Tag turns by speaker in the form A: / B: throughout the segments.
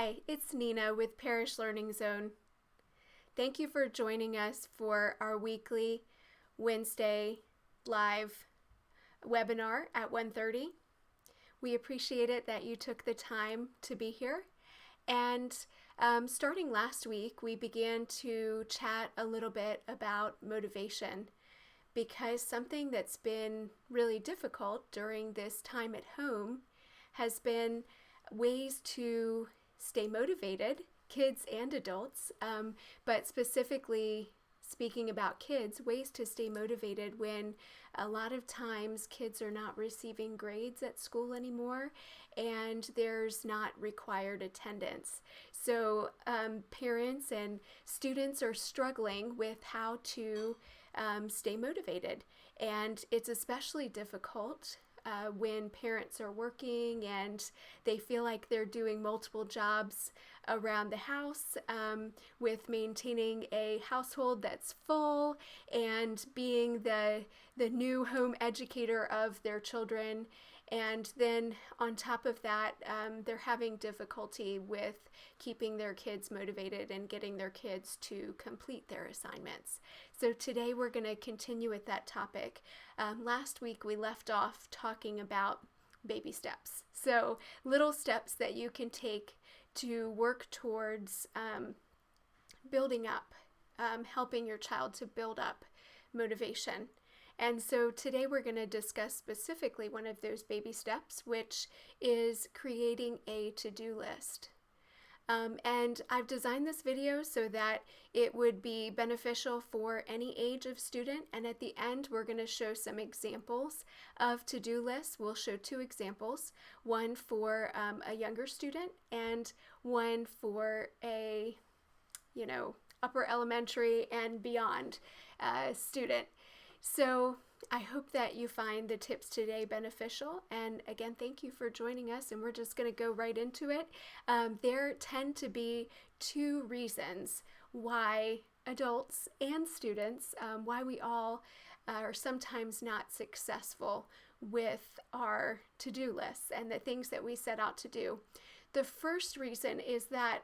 A: Hi, it's Nina with Parish Learning Zone. Thank you for joining us for our weekly Wednesday live webinar at 1:30. We appreciate it that you took the time to be here. And starting last week, we began to chat a little bit about motivation because something that's been really difficult during this time at home has been ways to stay motivated, kids and adults, but specifically speaking about kids, ways to stay motivated when a lot of times kids are not receiving grades at school anymore and there's not required attendance. So parents and students are struggling with how to stay motivated, and it's especially difficult when parents are working and they feel like they're doing multiple jobs around the house with maintaining a household that's full and being the new home educator of their children. And then on top of that, they're having difficulty with keeping their kids motivated and getting their kids to complete their assignments. So today we're going to continue with that topic. Last week we left off talking about baby steps. So little steps that you can take to work towards building up, helping your child to build up motivation. And so today we're going to discuss specifically one of those baby steps, which is creating a to-do list. And I've designed this video so that it would be beneficial for any age of student. And at the end, we're going to show some examples of to-do lists. We'll show two examples, one for a younger student and one for a, upper elementary and beyond student. So I hope that you find the tips today beneficial. And again, thank you for joining us. And we're just going to go right into it. There tend to be two reasons why adults and students, why we all are sometimes not successful with our to-do lists and the things that we set out to do. The first reason is that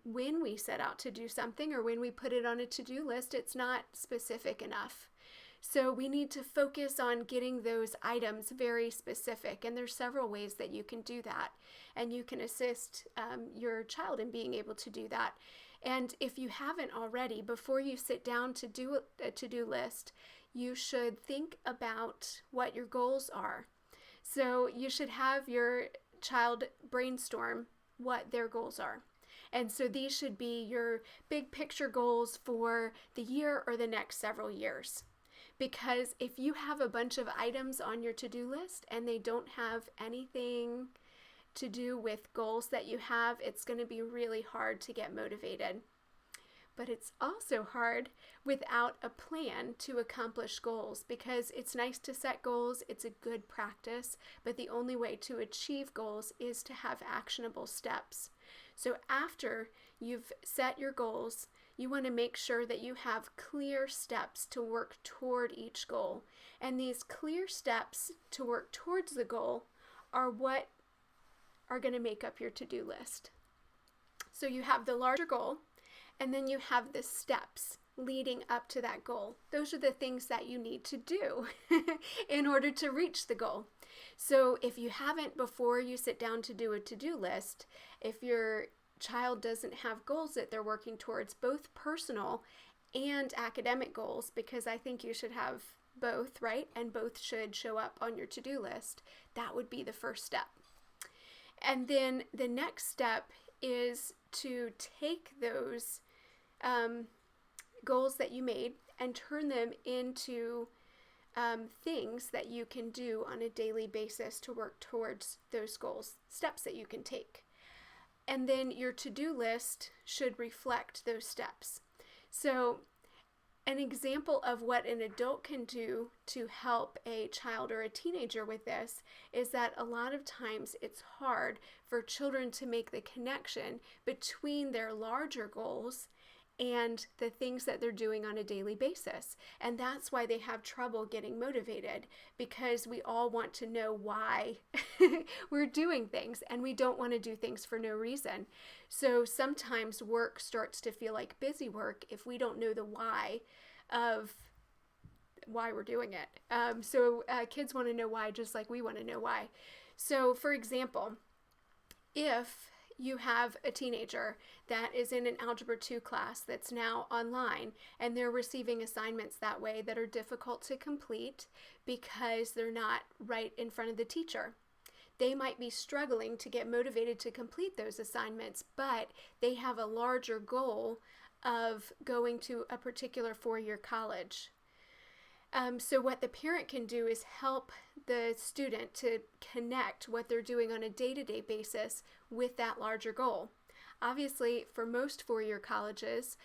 A: when we set out to do something or when we put it on a to-do list, it's not specific enough. So we need to focus on getting those items very specific, and there's several ways that you can do that, and you can assist your child in being able to do that. And if you haven't already, before you sit down to do a to-do list, you should think about what your goals are. So you should have your child brainstorm what their goals are. And so these should be your big picture goals for the year or the next several years. Because if you have a bunch of items on your to-do list and they don't have anything to do with goals that you have, it's going to be really hard to get motivated. But it's also hard without a plan to accomplish goals, because it's nice to set goals, it's a good practice, but the only way to achieve goals is to have actionable steps. So after you've set your goals, you want to make sure that you have clear steps to work toward each goal. And these clear steps to work towards the goal are what are going to make up your to-do list. So you have the larger goal, and then you have the steps leading up to that goal. Those are the things that you need to do in order to reach the goal. So if you haven't, before you sit down to do a to-do list, if your child doesn't have goals that they're working towards, both personal and academic goals, because I think you should have both, right? And both should show up on your to-do list. That would be the first step. And then the next step is to take those goals that you made and turn them into things that you can do on a daily basis to work towards those goals, steps that you can take. And then your to-do list should reflect those steps. So an example of what an adult can do to help a child or a teenager with this is that a lot of times it's hard for children to make the connection between their larger goals and the things that they're doing on a daily basis. And that's why they have trouble getting motivated, because we all want to know why we're doing things, and we don't want to do things for no reason. So sometimes work starts to feel like busy work if we don't know the why of why we're doing it. So kids want to know why, just like we want to know why. So for example, if you have a teenager that is in an Algebra 2 class that's now online, and they're receiving assignments that way that are difficult to complete because they're not right in front of the teacher, they might be struggling to get motivated to complete those assignments, but they have a larger goal of going to a particular four-year college. So what the parent can do is help the student to connect what they're doing on a day-to-day basis with that larger goal. Obviously, for most four-year colleges,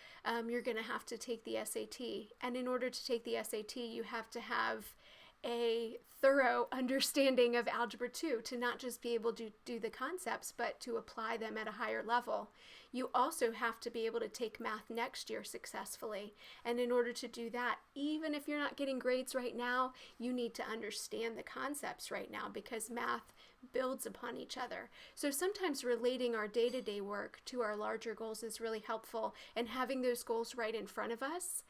A: you're going to have to take the SAT. And in order to take the SAT, you have to have a thorough understanding of Algebra 2 to not just be able to do the concepts, but to apply them at a higher level. You also have to be able to take math next year successfully. And in order to do that, even if you're not getting grades right now, you need to understand the concepts right now, because math builds upon each other. So sometimes relating our day-to-day work to our larger goals is really helpful, and having those goals right in front of us,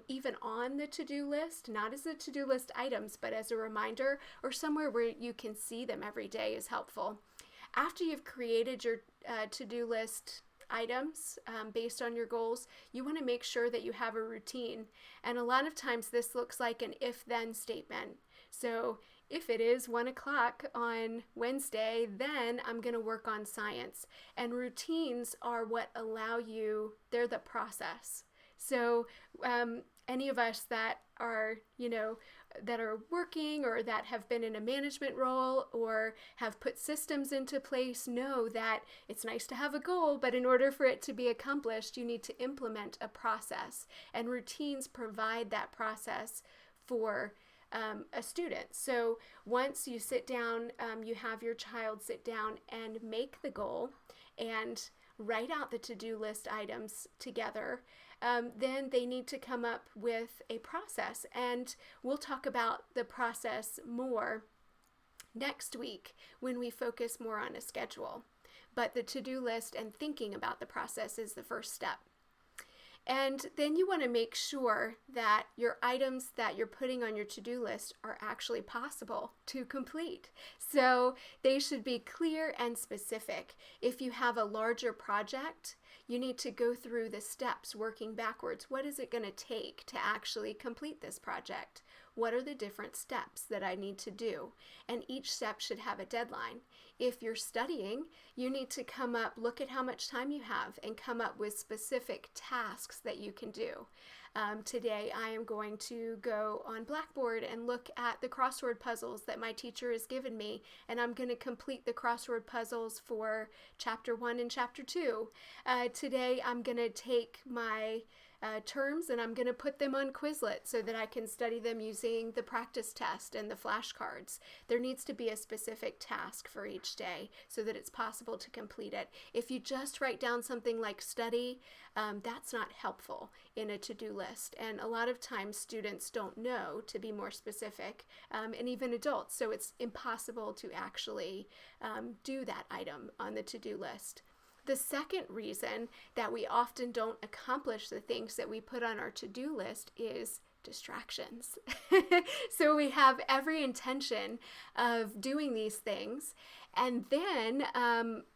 A: even on the to-do list, not as the to-do list items, but as a reminder or somewhere where you can see them every day, is helpful. After you've created your to-do list items based on your goals, you want to make sure that you have a routine. And a lot of times this looks like an if-then statement. So if it is 1 o'clock on Wednesday, then I'm going to work on science. And routines are what allow you, they're the process. So any of us that are, that are working or that have been in a management role or have put systems into place know that it's nice to have a goal, but in order for it to be accomplished, you need to implement a process. And routines provide that process for a student. So once you sit down, you have your child sit down and make the goal and write out the to-do list items together, then they need to come up with a process. And we'll talk about the process more next week when we focus more on a schedule. But the to-do list and thinking about the process is the first step. And then you want to make sure that your items that you're putting on your to-do list are actually possible to complete. So they should be clear and specific. If you have a larger project, you need to go through the steps working backwards. What is it going to take to actually complete this project? What are the different steps that I need to do? And each step should have a deadline. If you're studying, you need to look at how much time you have and come up with specific tasks that you can do. Today I am going to go on Blackboard and look at the crossword puzzles that my teacher has given me, and I'm going to complete the crossword puzzles for Chapter 1 and Chapter 2. Today I'm going to take my terms and I'm going to put them on Quizlet so that I can study them using the practice test and the flashcards. There needs to be a specific task for each day so that it's possible to complete it. If you just write down something like study, that's not helpful in a to-do list. And a lot of times students don't know to be more specific, and even adults. So it's impossible to actually do that item on the to-do list. The second reason that we often don't accomplish the things that we put on our to-do list is distractions. So we have every intention of doing these things, and then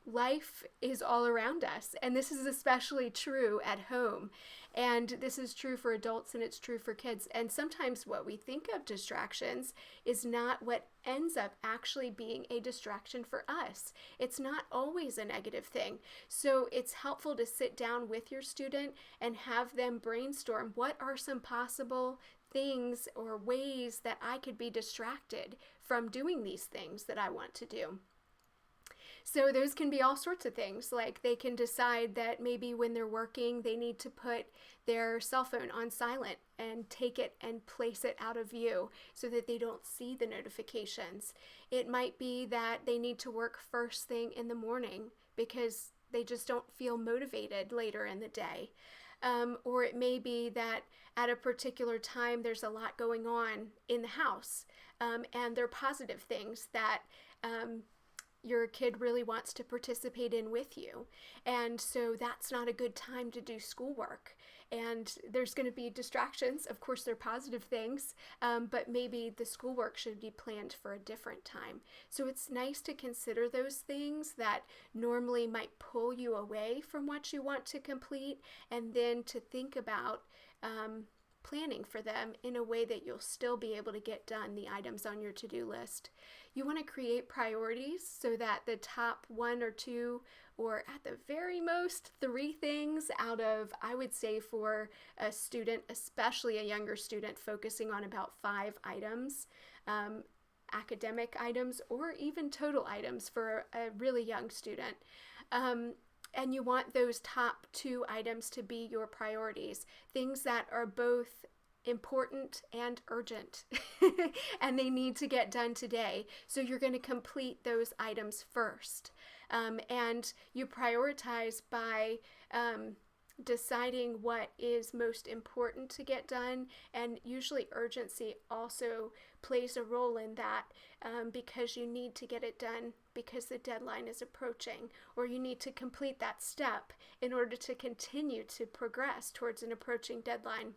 A: life is all around us. And this is especially true at home. And this is true for adults and it's true for kids. And sometimes what we think of distractions is not what ends up actually being a distraction for us. It's not always a negative thing. So it's helpful to sit down with your student and have them brainstorm what are some possible things or ways that I could be distracted from doing these things that I want to do. So those can be all sorts of things, like they can decide that maybe when they're working, they need to put their cell phone on silent and take it and place it out of view so that they don't see the notifications. It might be that they need to work first thing in the morning because they just don't feel motivated later in the day. Or it may be that at a particular time there's a lot going on in the house, and they're positive things that your kid really wants to participate in with you. And so that's not a good time to do schoolwork. And there's going to be distractions. Of course, they're positive things, but maybe the schoolwork should be planned for a different time. So it's nice to consider those things that normally might pull you away from what you want to complete, and then to think about planning for them in a way that you'll still be able to get done the items on your to-do list. You want to create priorities so that the top 1 or 2, or at the very most 3 things out of, I would say for a student, especially a younger student, focusing on about 5 items, academic items, or even total items for a really young student. And you want those top 2 items to be your priorities, things that are both important and urgent and they need to get done today. So you're going to complete those items first. And you prioritize by deciding what is most important to get done, and usually urgency also plays a role in that, because you need to get it done because the deadline is approaching, or you need to complete that step in order to continue to progress towards an approaching deadline.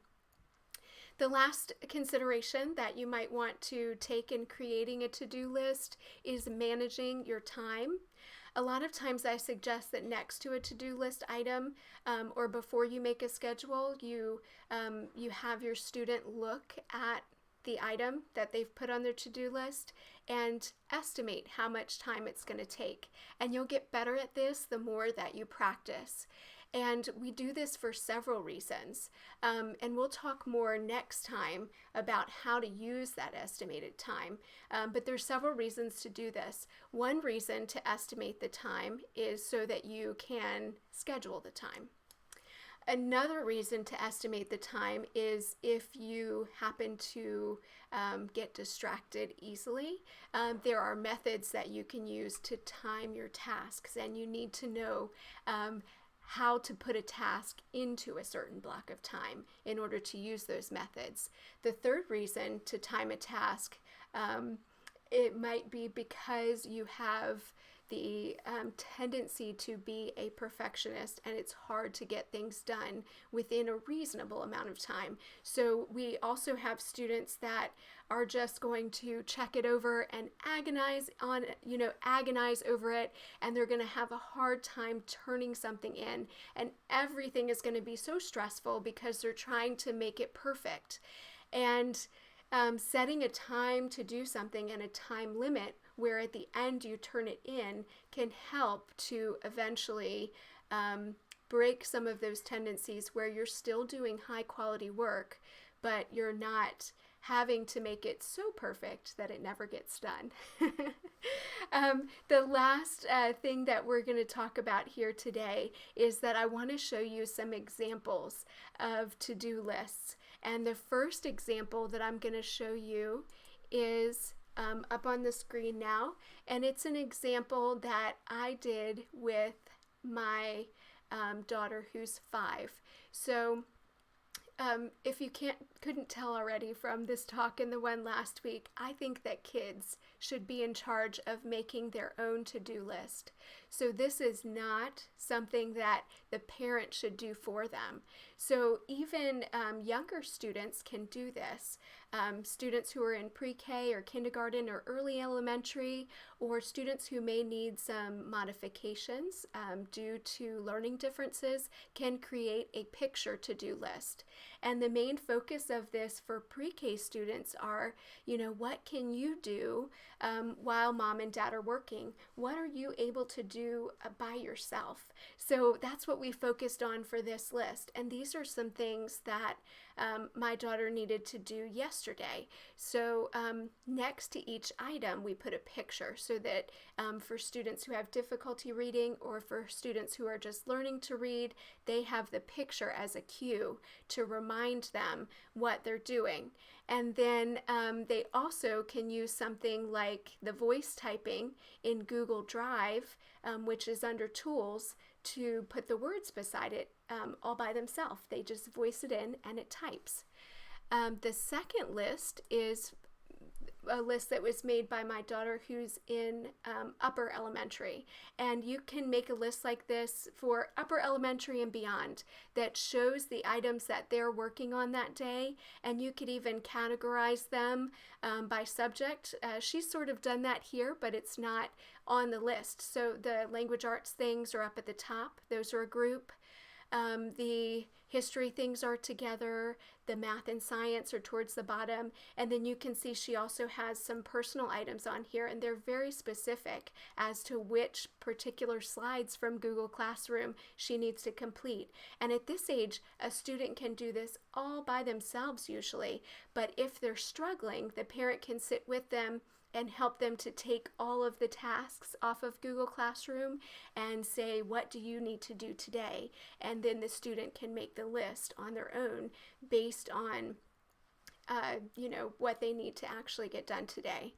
A: The last consideration that you might want to take in creating a to-do list is managing your time. A lot of times I suggest that next to a to-do list item, or before you make a schedule, you have your student look at the item that they've put on their to-do list and estimate how much time it's going to take. And you'll get better at this the more that you practice. And we do this for several reasons. And we'll talk more next time about how to use that estimated time. But there's several reasons to do this. One reason to estimate the time is so that you can schedule the time. Another reason to estimate the time is if you happen to get distracted easily. There are methods that you can use to time your tasks, and you need to know how to put a task into a certain block of time in order to use those methods. The third reason to time a task, it might be because you have the tendency to be a perfectionist, and it's hard to get things done within a reasonable amount of time. So we also have students that are just going to check it over and agonize over it, and they're going to have a hard time turning something in, and everything is going to be so stressful because they're trying to make it perfect. And setting a time to do something and a time limit where at the end you turn it in can help to eventually break some of those tendencies where you're still doing high quality work, but you're not having to make it so perfect that it never gets done. The last thing that we're going to talk about here today is that I want to show you some examples of to-do lists. And the first example that I'm going to show you is up on the screen now, and it's an example that I did with my daughter who's 5. So if you couldn't tell already from this talk and the one last week, I think that kids should be in charge of making their own to-do list. So this is not something that the parent should do for them. So even younger students can do this. Students who are in pre-K or kindergarten or early elementary, or students who may need some modifications due to learning differences, can create a picture to-do list. And the main focus of this for pre-K students are, what can you do while mom and dad are working? What are you able to do by yourself? So that's what we focused on for this list. And these are some things that my daughter needed to do yesterday yesterday. So next to each item, we put a picture so that for students who have difficulty reading or for students who are just learning to read, they have the picture as a cue to remind them what they're doing. And then they also can use something like the voice typing in Google Drive, which is under Tools, to put the words beside it all by themselves. They just voice it in and it types. The second list is a list that was made by my daughter who's in upper elementary. And you can make a list like this for upper elementary and beyond that shows the items that they're working on that day. And you could even categorize them by subject. She's sort of done that here, but it's not on the list. So the language arts things are up at the top. Those are a group. The history things are together, the math and science are towards the bottom, and then you can see she also has some personal items on here, and they're very specific as to which particular slides from Google Classroom she needs to complete. And at this age, a student can do this all by themselves usually, but if they're struggling, the parent can sit with them and help them to take all of the tasks off of Google Classroom and say, what do you need to do today? And then the student can make the list on their own based on, what they need to actually get done today.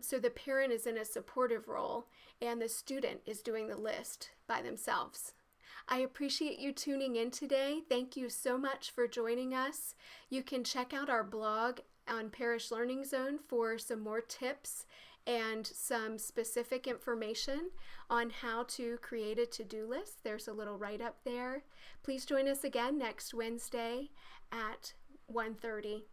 A: So the parent is in a supportive role and the student is doing the list by themselves. I appreciate you tuning in today. Thank you so much for joining us. You can check out our blog on Parish Learning Zone for some more tips and some specific information on how to create a to-do list. There's a little write-up there. Please join us again next Wednesday at 1:30.